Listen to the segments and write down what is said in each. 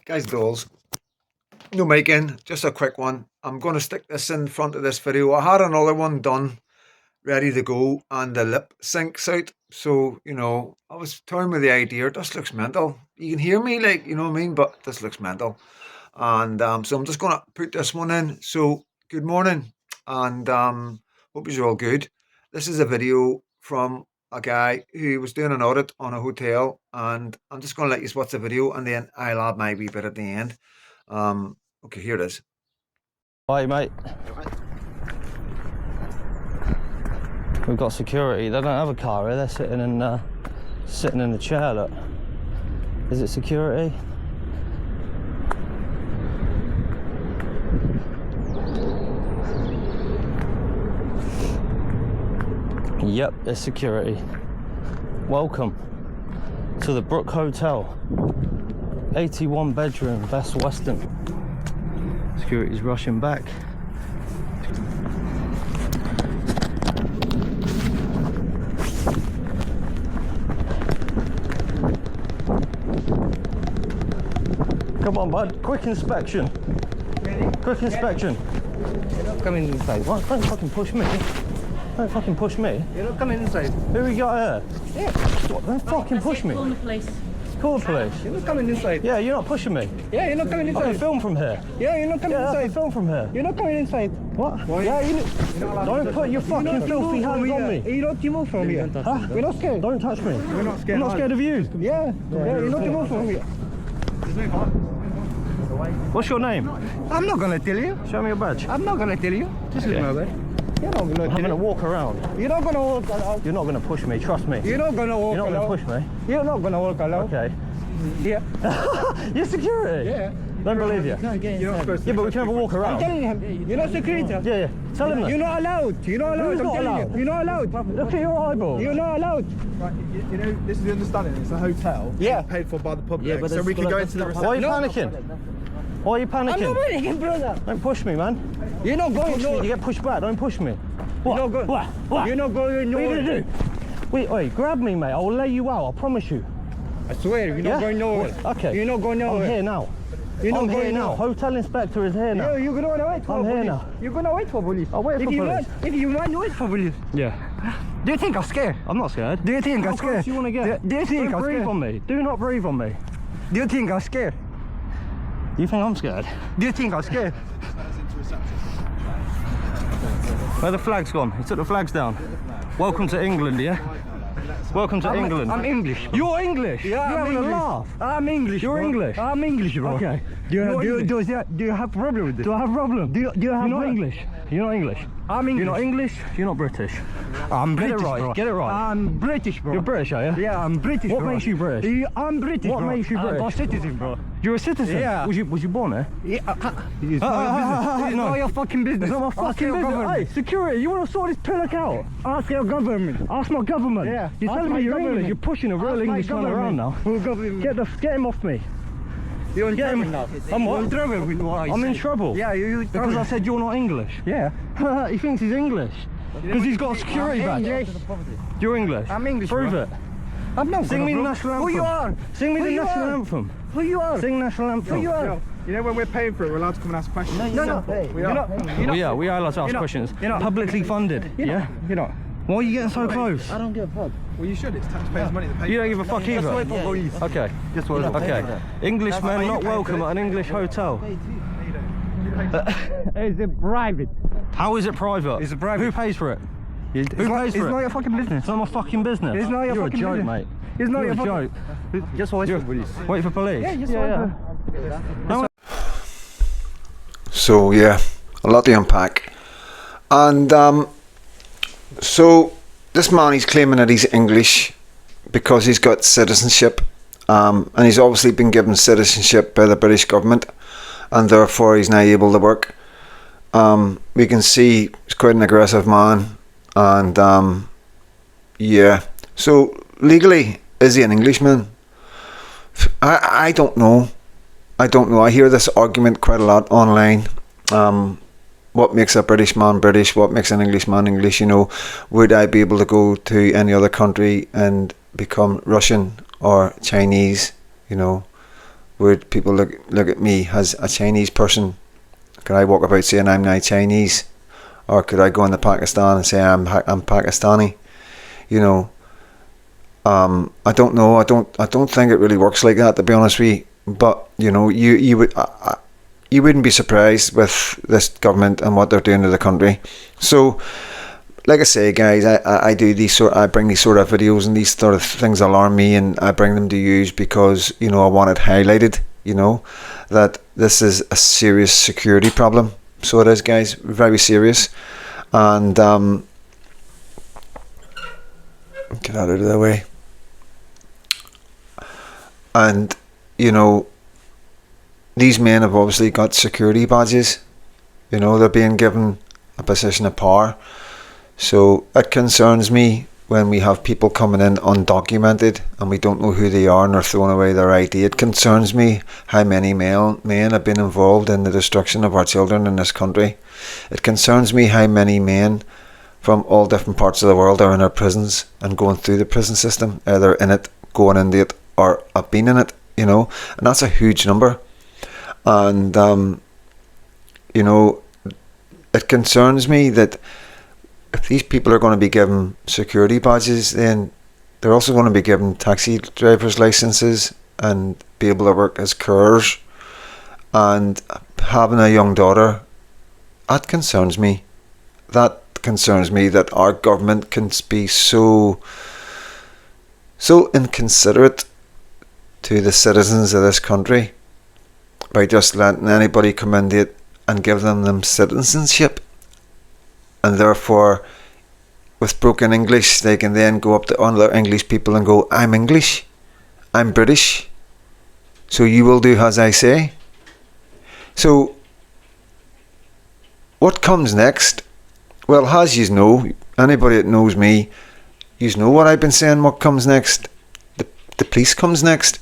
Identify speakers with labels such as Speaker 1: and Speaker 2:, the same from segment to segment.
Speaker 1: Guys, dolls, no making, just a quick one. I'm going to stick this in front of this video. I had another one done, ready to go, and the lip syncs out. So, I was toying with the idea. This looks mental. You can hear me, like, you know what I mean? But this looks mental. And so I'm just going to put this one in. So, good morning, and hope you're all good. This is a video from a guy who was doing an audit on a hotel, and I'm just going to let you watch the video, and then I'll add my wee bit at the end. Okay, here it is.
Speaker 2: Hi mate. We've got security. They don't have a car here. They're sitting in the chair. Look. Is it security? Yep, it's security. Welcome to the Brook Hotel. 81 bedroom, Best Western. Security's rushing back. Come on, bud. Quick inspection. Quick inspection.
Speaker 3: You're not coming inside.
Speaker 2: What? Don't fucking push me. Don't fucking push me.
Speaker 3: You're not coming inside.
Speaker 2: Who we got here?
Speaker 3: Yeah.
Speaker 2: What? Don't fucking push me.
Speaker 4: Call the police.
Speaker 2: Call the police.
Speaker 3: You're not coming inside.
Speaker 2: Yeah, you're not pushing me.
Speaker 3: Yeah, you're not coming
Speaker 2: I can
Speaker 3: inside.
Speaker 2: film from here.
Speaker 3: Yeah, you're not coming
Speaker 2: Yeah, I can
Speaker 3: inside.
Speaker 2: film from here.
Speaker 3: You're not coming inside.
Speaker 2: What?
Speaker 3: Why?
Speaker 2: Yeah, you
Speaker 3: allowed
Speaker 2: don't
Speaker 3: to
Speaker 2: put your
Speaker 3: touch me.
Speaker 2: fucking filthy hands on me.
Speaker 3: You're not to move from here.
Speaker 2: Huh?
Speaker 3: We're not scared.
Speaker 2: Don't touch me.
Speaker 3: We're not scared.
Speaker 2: I'm not scared of you.
Speaker 3: Yeah, you're not to move from here.
Speaker 2: What's your name?
Speaker 3: I'm not gonna tell you.
Speaker 2: Show me your badge.
Speaker 3: I'm not gonna tell you. This is
Speaker 2: Okay.
Speaker 3: my bed. You're not gonna
Speaker 2: I'm
Speaker 3: tell
Speaker 2: gonna
Speaker 3: you.
Speaker 2: walk around.
Speaker 3: You're not gonna walk alone.
Speaker 2: You're not gonna push me. Trust me.
Speaker 3: You're not gonna walk
Speaker 2: You're not
Speaker 3: alone.
Speaker 2: gonna push me.
Speaker 3: You're not gonna walk alone.
Speaker 2: Okay.
Speaker 3: Yeah.
Speaker 2: You're security.
Speaker 3: Yeah.
Speaker 2: Don't believe you.
Speaker 3: You're not supposed to.
Speaker 2: Yeah, but we can have a walk
Speaker 3: I'm
Speaker 2: around.
Speaker 3: telling him. You're not security.
Speaker 2: Yeah. Tell him that.
Speaker 3: You're not allowed. You're not allowed.
Speaker 2: Who's
Speaker 3: I'm
Speaker 2: not
Speaker 3: telling
Speaker 2: allowed?
Speaker 3: you. You're not allowed.
Speaker 2: Look at your eyeball.
Speaker 3: You're not allowed.
Speaker 5: Right, you know, this is the understanding. It's a hotel.
Speaker 3: Yeah.
Speaker 5: Paid for by the public.
Speaker 4: Yeah, but
Speaker 5: so
Speaker 4: it's
Speaker 5: we can
Speaker 4: got-
Speaker 5: go
Speaker 4: that's
Speaker 5: into the
Speaker 4: not
Speaker 2: Why are
Speaker 5: reception.
Speaker 2: you panicking? Why are you
Speaker 3: I'm not
Speaker 2: panicking?
Speaker 3: panicking, brother.
Speaker 2: Don't push me, man.
Speaker 3: You're not going
Speaker 2: Push me.
Speaker 3: nowhere.
Speaker 2: You get pushed back. Don't push me.
Speaker 3: You're not going.
Speaker 2: What?
Speaker 3: You're not going
Speaker 2: What are you
Speaker 3: nowhere.
Speaker 2: gonna do? Wait, grab me, mate. I'll lay you out. I promise you.
Speaker 3: I swear, you're
Speaker 2: Yeah?
Speaker 3: not going nowhere.
Speaker 2: Okay.
Speaker 3: You're not going nowhere.
Speaker 2: I'm here now.
Speaker 3: You're not
Speaker 2: I'm here
Speaker 3: going
Speaker 2: now.
Speaker 3: nowhere.
Speaker 2: Hotel inspector is here now.
Speaker 3: Yeah, you're gonna wait for
Speaker 2: I'm here
Speaker 3: police.
Speaker 2: now.
Speaker 3: You're gonna wait for police.
Speaker 2: I'll wait
Speaker 3: if
Speaker 2: for
Speaker 3: you
Speaker 2: police.
Speaker 3: Want, if you want, wait for police.
Speaker 2: Yeah.
Speaker 3: Do you think I'm scared?
Speaker 2: I'm not scared.
Speaker 3: Do you think I'm
Speaker 2: How close
Speaker 3: scared?
Speaker 2: do you want to get?
Speaker 3: Do you think
Speaker 2: Don't
Speaker 3: I'm
Speaker 2: breathe
Speaker 3: scared?
Speaker 2: on me. Do not breathe on me.
Speaker 3: Do you think I'm scared?
Speaker 2: You think I'm scared?
Speaker 3: Do you think I'm scared?
Speaker 2: Where the flag's gone? He took the flags down. Welcome to England, yeah? Welcome to England.
Speaker 3: I'm English.
Speaker 2: You're English?
Speaker 3: Yeah,
Speaker 2: You're
Speaker 3: I'm
Speaker 2: having a
Speaker 3: English.
Speaker 2: laugh?
Speaker 3: I'm English.
Speaker 2: You're
Speaker 3: bro.
Speaker 2: English?
Speaker 3: I'm English, bro.
Speaker 2: Okay.
Speaker 3: Do
Speaker 2: You're
Speaker 3: you,
Speaker 2: English.
Speaker 3: do you have problem with this?
Speaker 2: Do I have a problem?
Speaker 3: Do you have
Speaker 2: You're not
Speaker 3: problem?
Speaker 2: English. You're not English.
Speaker 3: I'm English.
Speaker 2: You're not English. You're not British.
Speaker 3: I'm
Speaker 2: Get it
Speaker 3: British,
Speaker 2: right,
Speaker 3: bro.
Speaker 2: get it right.
Speaker 3: I'm British, bro.
Speaker 2: You're British, are you?
Speaker 3: Yeah, I'm British.
Speaker 2: What
Speaker 3: bro.
Speaker 2: makes you British?
Speaker 3: Yeah, I'm British.
Speaker 2: What
Speaker 3: bro.
Speaker 2: makes you British?
Speaker 3: I'm a citizen, bro.
Speaker 2: You're a citizen?
Speaker 3: Yeah.
Speaker 2: Was you born here?
Speaker 3: Yeah, it's not your business. It's
Speaker 2: no.
Speaker 3: not your fucking business.
Speaker 2: It's not my
Speaker 3: Ask
Speaker 2: fucking
Speaker 3: your
Speaker 2: business. Hey,
Speaker 3: government.
Speaker 2: security, you want to sort this pillock out?
Speaker 3: Ask your government.
Speaker 2: Ask my government.
Speaker 3: Yeah.
Speaker 2: You're
Speaker 3: Ask
Speaker 2: telling
Speaker 3: my
Speaker 2: me you're
Speaker 3: government.
Speaker 2: English. You're pushing a real
Speaker 3: Ask my
Speaker 2: English man around now.
Speaker 3: Who government?
Speaker 2: Get him off me.
Speaker 3: You're in
Speaker 2: Get
Speaker 3: trouble
Speaker 2: him.
Speaker 3: now.
Speaker 2: I'm
Speaker 3: You're
Speaker 2: what?
Speaker 3: in trouble with what I
Speaker 2: I'm in
Speaker 3: say.
Speaker 2: trouble.
Speaker 3: Yeah, you
Speaker 2: Because I said you're not English.
Speaker 3: Yeah.
Speaker 2: He thinks he's English. Because he's got a security
Speaker 3: I'm
Speaker 2: badge.
Speaker 3: English.
Speaker 2: You're English.
Speaker 3: I'm English,
Speaker 2: Prove
Speaker 3: bro.
Speaker 2: it.
Speaker 3: I'm not
Speaker 2: Sing
Speaker 3: gonna
Speaker 2: me the
Speaker 3: prove-
Speaker 2: national anthem.
Speaker 3: Who you are?
Speaker 2: Sing me
Speaker 3: Who
Speaker 2: the
Speaker 3: you
Speaker 2: national
Speaker 3: are?
Speaker 2: anthem.
Speaker 3: Who you are?
Speaker 2: Sing national anthem.
Speaker 3: Who you are?
Speaker 5: You know, when we're paying for it, we're allowed to come and ask questions.
Speaker 3: No, no.
Speaker 5: We
Speaker 3: You're
Speaker 5: are.
Speaker 3: not. You're
Speaker 2: Oh
Speaker 3: not.
Speaker 2: yeah, we are allowed to ask
Speaker 3: You're not-
Speaker 2: questions.
Speaker 3: you're not-
Speaker 2: Publicly funded. Yeah?
Speaker 3: You're not.
Speaker 2: Why are you getting so close?
Speaker 4: I don't give a fuck.
Speaker 5: Well, you should. It's taxpayers' money that pay.
Speaker 2: You don't give a fuck
Speaker 3: Just
Speaker 2: either.
Speaker 3: wait for police.
Speaker 2: Okay.
Speaker 3: Just wait.
Speaker 2: Okay. Englishmen
Speaker 5: you
Speaker 2: not
Speaker 5: paying
Speaker 2: welcome
Speaker 5: for
Speaker 2: at an English hotel.
Speaker 3: It's a private.
Speaker 2: How is it private?
Speaker 3: It's private.
Speaker 2: Who pays for it? Who
Speaker 3: It's
Speaker 2: pays
Speaker 3: not, it's
Speaker 2: for
Speaker 3: not
Speaker 2: it?
Speaker 3: your fucking business.
Speaker 2: It's not my fucking business.
Speaker 3: It's not your
Speaker 2: You're
Speaker 3: fucking
Speaker 2: a joke,
Speaker 3: business.
Speaker 2: mate.
Speaker 3: It's not
Speaker 2: You're
Speaker 3: your
Speaker 2: a
Speaker 3: fucking.
Speaker 2: joke.
Speaker 3: Just wait
Speaker 2: You're-
Speaker 3: for police.
Speaker 2: Wait for police.
Speaker 3: Yeah, just wait for.
Speaker 1: So yeah, a lot to unpack. And so this man, he's claiming that he's English because he's got citizenship, and he's obviously been given citizenship by the British government, and therefore he's now able to work. We can see he's quite an aggressive man, and yeah. So legally, is he an Englishman? I don't know. I don't know. I hear this argument quite a lot online. What makes a British man British? What makes an Englishman English? Would I be able to go to any other country and become Russian or Chinese? would people look at me as a Chinese person? Could I walk about saying I'm now Chinese, or could I go into Pakistan and say I'm Pakistani? You know, I don't know. I don't think it really works like that, to be honest with you. But you know, you wouldn't be surprised with this government and what they're doing to the country. So, like I say, guys, I bring these sort of videos, and these sort of things alarm me, and I bring them to you because, you know, I want it highlighted, you know, that this is a serious security problem. So it is, guys, very serious. And get out of the way. And, you know, these men have obviously got security badges. You know, they're being given a position of power. So it concerns me when we have people coming in undocumented and we don't know who they are and they're throwing away their ID. It concerns me how many men have been involved in the destruction of our children in this country. It concerns me how many men from all different parts of the world are in our prisons and going through the prison system, either in it, going into it, or have been in it, you know, and that's a huge number. And you know, it concerns me that if these people are going to be given security badges, then they're also going to be given taxi drivers' licenses and be able to work as carers. And having a young daughter, that concerns me. That concerns me that our government can be so inconsiderate to the citizens of this country by just letting anybody come into it and give them citizenship, and therefore with broken English they can then go up to other English people and go, I'm English, I'm British, so you will do as I say. So what comes next? Well, as you know, anybody that knows me, you know what I've been saying. What comes next? The police comes next.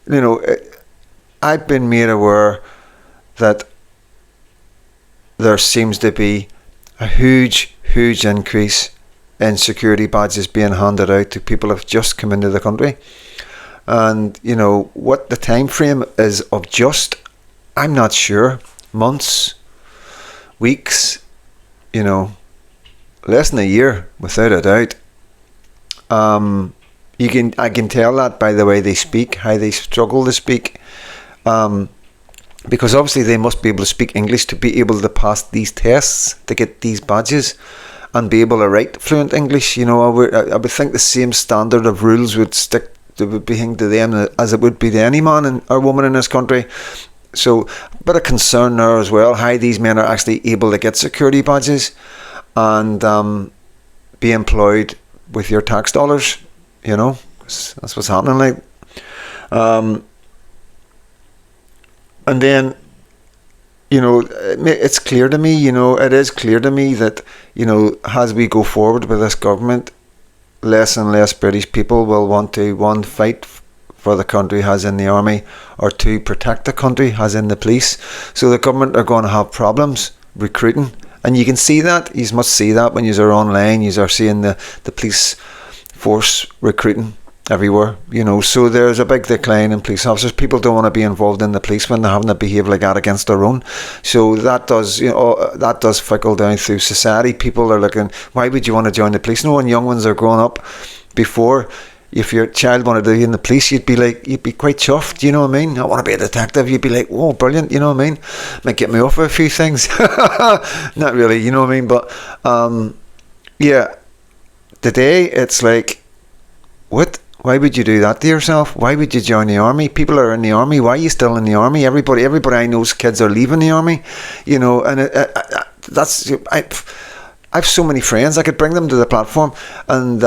Speaker 1: You know, I've been made aware that there seems to be a huge increase in security badges being handed out to people who have just come into the country. And, you know, what the time frame is of just, I'm not sure, months, weeks, you know, less than a year, without a doubt. I can tell that by the way they speak, how they struggle to speak, because obviously they must be able to speak English to be able to pass these tests, to get these badges, and be able to write fluent English. You know, I would think the same standard of rules would be hanged to them as it would be to any man or woman in this country. So a bit of concern there as well, how these men are actually able to get security badges and be employed with your tax dollars. You know, that's what's happening. Like, and then, you know, it's clear to me. You know, it is clear to me that, you know, as we go forward with this government, less and less British people will want to, one, fight for the country, as in the army, or two, protect the country, as in the police. So the government are going to have problems recruiting, and you can see that. You must see that when you are online. You are seeing the police force recruiting everywhere, you know. So there's a big decline in police officers. People don't want to be involved in the police when they're having to behave like that against their own. So that does, you know, that does trickle down through society. People are looking, why would you want to join the police? No, when young ones are growing up, before, if your child wanted to be in the police, you'd be quite chuffed, you know what I mean? I want to be a detective. You'd be like, oh, brilliant, you know what I mean? Might get me off with a few things. Not really, you know what I mean? But yeah, today it's like, what? Why would you do that to yourself? Why would you join the army? People are in the army. Why are you still in the army? Everybody I know's kids are leaving the army, you know. And I have so many friends. I could bring them to the platform, and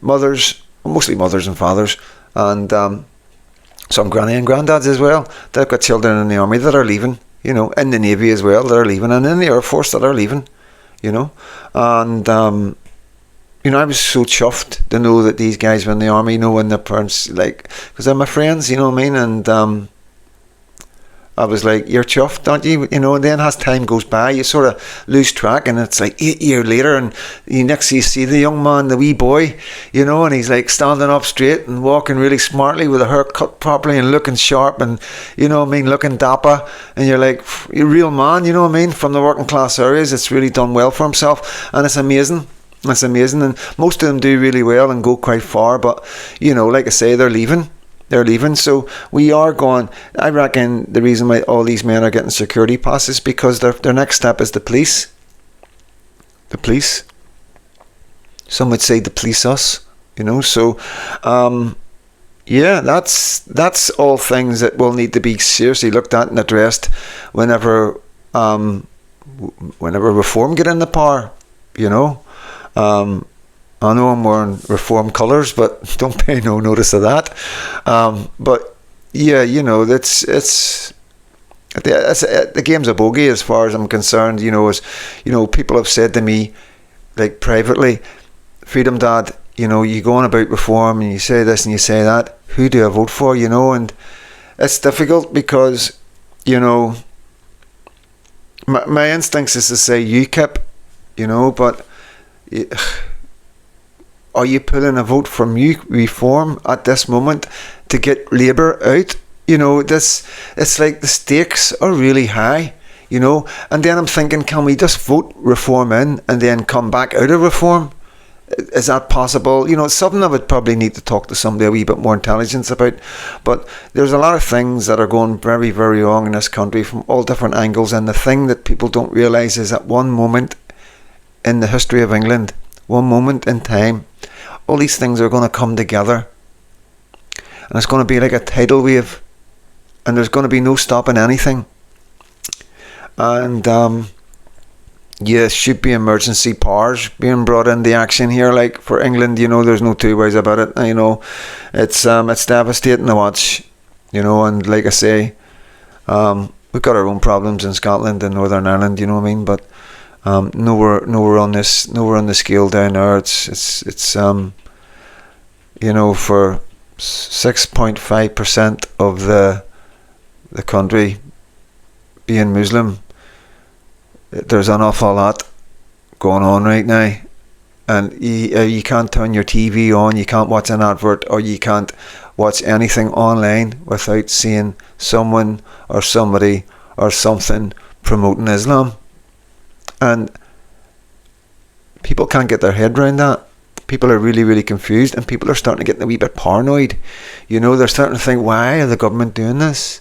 Speaker 1: mothers, mostly mothers and fathers, and some granny and granddads as well. They've got children in the army that are leaving, you know, in the Navy as well that are leaving, and in the Air Force that are leaving, you know. And you know, I was so chuffed to know that these guys were in the army, you know, when their parents, like, because they're my friends, you know what I mean, and I was like, you're chuffed, don't you? You know, and then as time goes by, you sort of lose track, and it's like 8 years later, and you see the young man, the wee boy, you know, and he's like standing up straight and walking really smartly with a hair cut properly and looking sharp, and, you know what I mean, looking dapper, and you're like, you're a real man, you know what I mean, from the working class areas. It's really done well for himself, and it's amazing. It's amazing, and most of them do really well and go quite far, but, you know, like I say, they're leaving. So we are going. I reckon the reason why all these men are getting security passes is because their next step is the police. The police. Some would say the police us. You know. So, yeah, that's all things that will need to be seriously looked at and addressed whenever reform get into power. You know. I know I'm wearing reform colours, but don't pay no notice of that. But yeah, you know, the game's a bogey as far as I'm concerned. You know, as you know, people have said to me, like privately, Freedom Dad, you know, you go on about reform and you say this and you say that. Who do I vote for? You know, and it's difficult because, you know, my instincts is to say UKIP, you know, but. Are you pulling a vote from reform at this moment to get Labour out? You know, it's like the stakes are really high, you know. And then I'm thinking, can we just vote reform in and then come back out of reform? Is that possible? You know, it's something I would probably need to talk to somebody a wee bit more intelligence about. But there's a lot of things that are going very, very wrong in this country from all different angles. And the thing that people don't realise is at one moment in the history of England, one moment in time, all these things are going to come together, and it's going to be like a tidal wave, and there's going to be no stopping anything. And yeah, should be emergency powers being brought into action here, like for England. You know, there's no two ways about it. You know, it's devastating to watch. You know, and like I say, we've got our own problems in Scotland and Northern Ireland. You know what I mean, but. Nowhere on the scale down there. It's you know, for 6.5% of the country being Muslim, there's an awful lot going on right now, and you can't turn your TV on, you can't watch an advert, or you can't watch anything online without seeing someone or somebody or something promoting Islam. And people can't get their head around that. People are really, really confused, and people are starting to get a wee bit paranoid. You know, they're starting to think, why are the government doing this?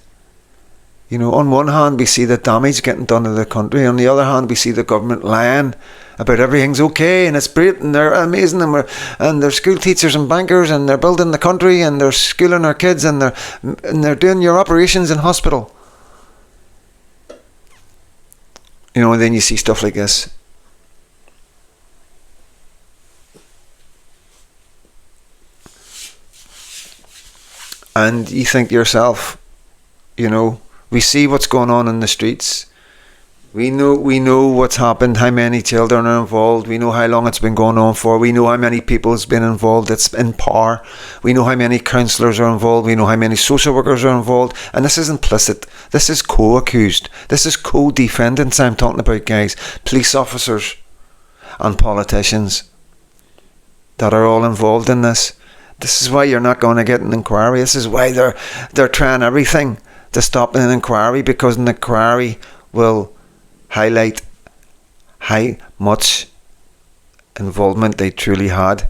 Speaker 1: You know, on one hand, we see the damage getting done to the country. On the other hand, we see the government lying about everything's okay and it's great and they're amazing and they're school teachers and bankers and they're building the country and they're schooling our kids and they're doing your operations in hospital. You know, and then you see stuff like this. And you think to yourself, you know, we see what's going on in the streets. We know what's happened, how many children are involved. We know how long it's been going on for. We know how many people has been involved. It's in power. We know how many counsellors are involved. We know how many social workers are involved. And this is implicit. This is co-accused. This is co-defendants I'm talking about, guys. Police officers and politicians that are all involved in this. This is why you're not going to get an inquiry. This is why they're trying everything to stop an inquiry, because an inquiry will highlight how much involvement they truly had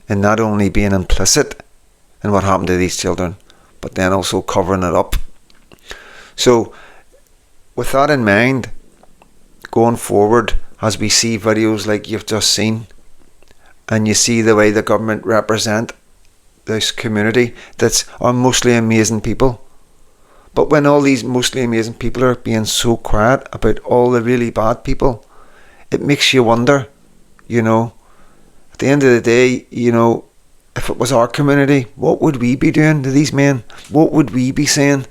Speaker 1: in not only being implicit in what happened to these children, but then also covering it up. So with that in mind, going forward, as we see videos like you've just seen, and you see the way the government represent this community that's are mostly amazing people, but when all these mostly amazing people are being so quiet about all the really bad people, it makes you wonder, you know, at the end of the day, you know, if it was our community, what would we be doing to these men? What would we be saying?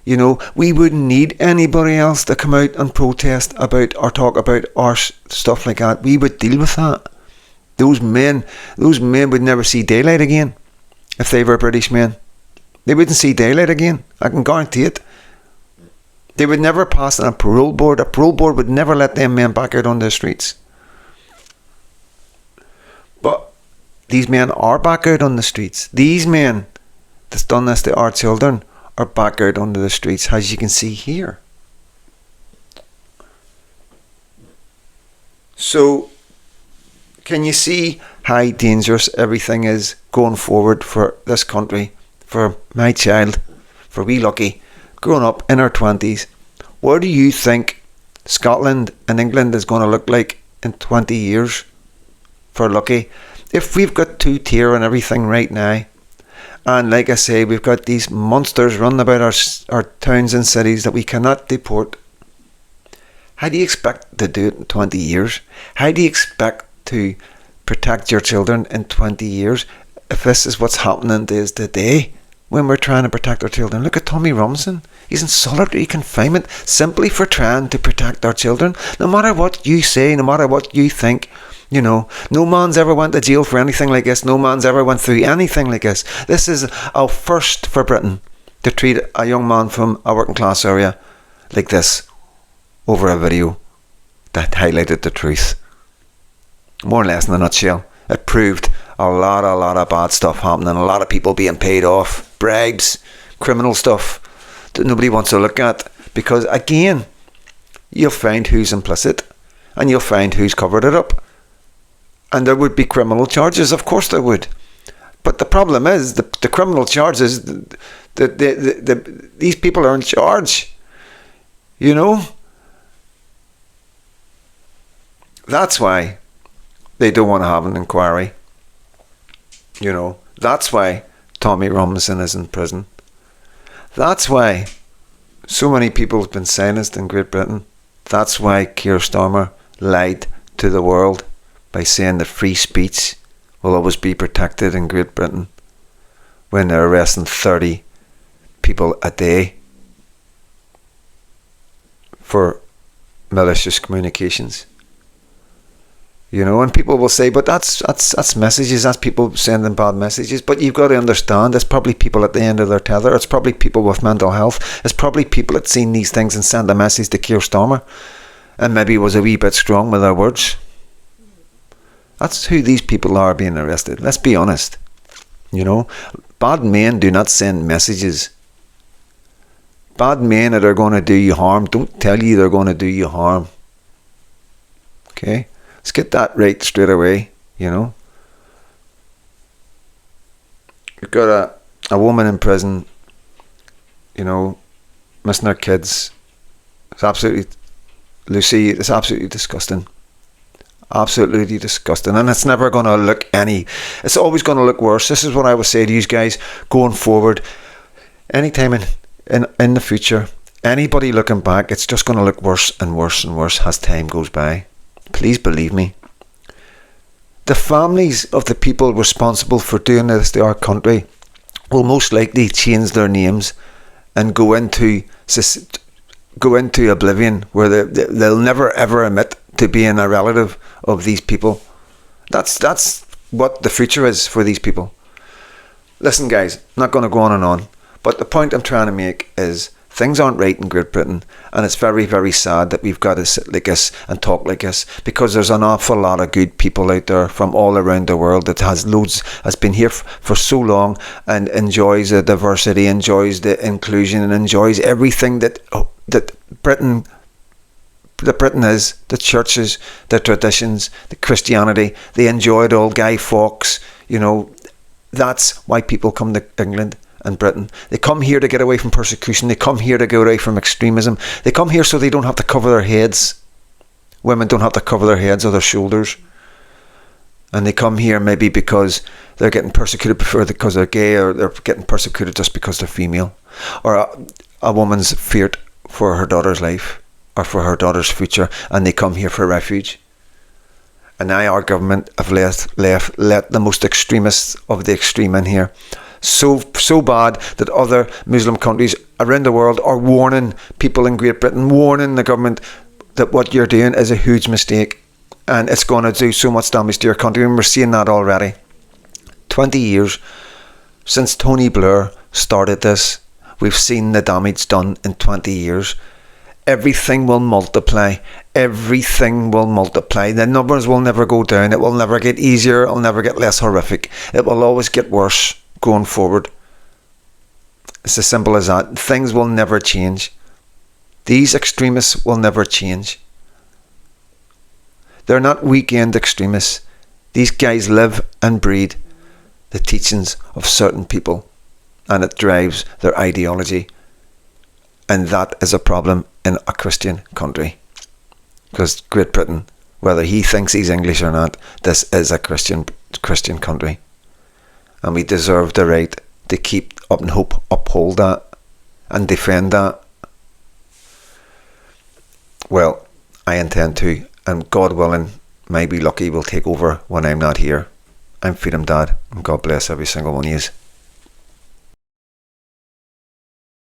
Speaker 1: You know, we wouldn't need anybody else to come out and protest about or talk about our stuff like that. We would deal with that. Those men would never see daylight again if they were British men. They wouldn't see daylight again. I can guarantee it. They would never pass on a parole board. A parole board would never let them men back out on the streets. But these men are back out on the streets. These men that's done this to our children are back out onto the streets, as you can see here. So, can you see how dangerous everything is going forward for this country, for my child, for wee Lucky, growing up in her 20s? What do you think Scotland and England is going to look like in 20 years for Lucky? If we've got two-tier and everything right now, and like I say, we've got these monsters running about our towns and cities that we cannot deport, how do you expect to do it in 20 years? How do you expect to protect your children in 20 years if this is what's happening today when we're trying to protect our children? Look at Tommy Robinson. He's in solitary confinement simply for trying to protect our children. No matter what you say, no matter what you think, you know, no man's ever went to jail for anything like this. No man's ever went through anything like this. This is a first for Britain to treat a young man from a working class area like this over a video that highlighted the truth. More or less in a nutshell. It proved a lot of bad stuff happening. A lot of people being paid off. Bribes. Criminal stuff that nobody wants to look at. Because again, you'll find who's implicit. And you'll find who's covered it up. And there would be criminal charges. Of course there would. But the problem is, the criminal charges, these people are in charge. You know? That's why they don't want to have an inquiry. You know, that's why Tommy Robinson is in prison. That's why so many people have been silenced in Great Britain. That's why Keir Starmer lied to the world by saying that free speech will always be protected in Great Britain when they're arresting 30 people a day for malicious communications. You know, and people will say, but that's messages, that's people sending bad messages. But you've got to understand, it's probably people at the end of their tether. It's probably people with mental health. It's probably people that seen these things and sent a message to Keir Starmer and maybe was a wee bit strong with their words. That's who these people are being arrested. Let's be honest. You know, bad men do not send messages. Bad men that are going to do you harm don't tell you they're going to do you harm. Okay? Let's get that right straight away, you know. You've got a woman in prison, you know, missing her kids. It's absolutely, Lucy, it's absolutely disgusting. Absolutely disgusting. And it's never going to look it's always going to look worse. This is what I would say to you guys going forward. Anytime in the future, anybody looking back, it's just going to look worse and worse and worse as time goes by. Please believe me. The families of the people responsible for doing this to our country will most likely change their names and go into oblivion, where they'll never ever admit to being a relative of these people. That's what the future is for these people. Listen, guys, I'm not going to go on and on, but the point I'm trying to make is things aren't right in Great Britain, and it's very, very sad that we've got to sit like this and talk like this, because there's an awful lot of good people out there from all around the world that has been here for so long and enjoys the diversity, enjoys the inclusion, and enjoys everything that Britain is, the churches, the traditions, the Christianity. They enjoy it all. Guy Fawkes, you know, that's why people come to England and Britain. They come here to get away from persecution. They come here to get away from extremism. They come here so they don't have to cover their heads. Women don't have to cover their heads or their shoulders. And they come here maybe because they're getting persecuted because they're gay, or they're getting persecuted just because they're female. Or a woman's feared for her daughter's life or for her daughter's future, and they come here for refuge. And now our government have let the most extremists of the extreme in here. So bad that other Muslim countries around the world are warning people in Great Britain, warning the government that what you're doing is a huge mistake and it's going to do so much damage to your country. And we're seeing that already. 20 years since Tony Blair started this, we've seen the damage done in 20 years. everything will multiply. Everything will multiply. The numbers will never go down. It will never get easier. It will never get less horrific. It will always get worse going forward. It's as simple as that. Things will never change. These extremists will never change. They're not weekend extremists. These guys live and breed the teachings of certain people, and it drives their ideology. And that is a problem in a Christian country. Because Great Britain, whether he thinks he's English or not, this is a Christian country. And we deserve the right to keep up and uphold that and defend that. Well, I intend to, and God willing, maybe lucky will take over when I'm not here. I'm Freedom Dad, and God bless every single one of you.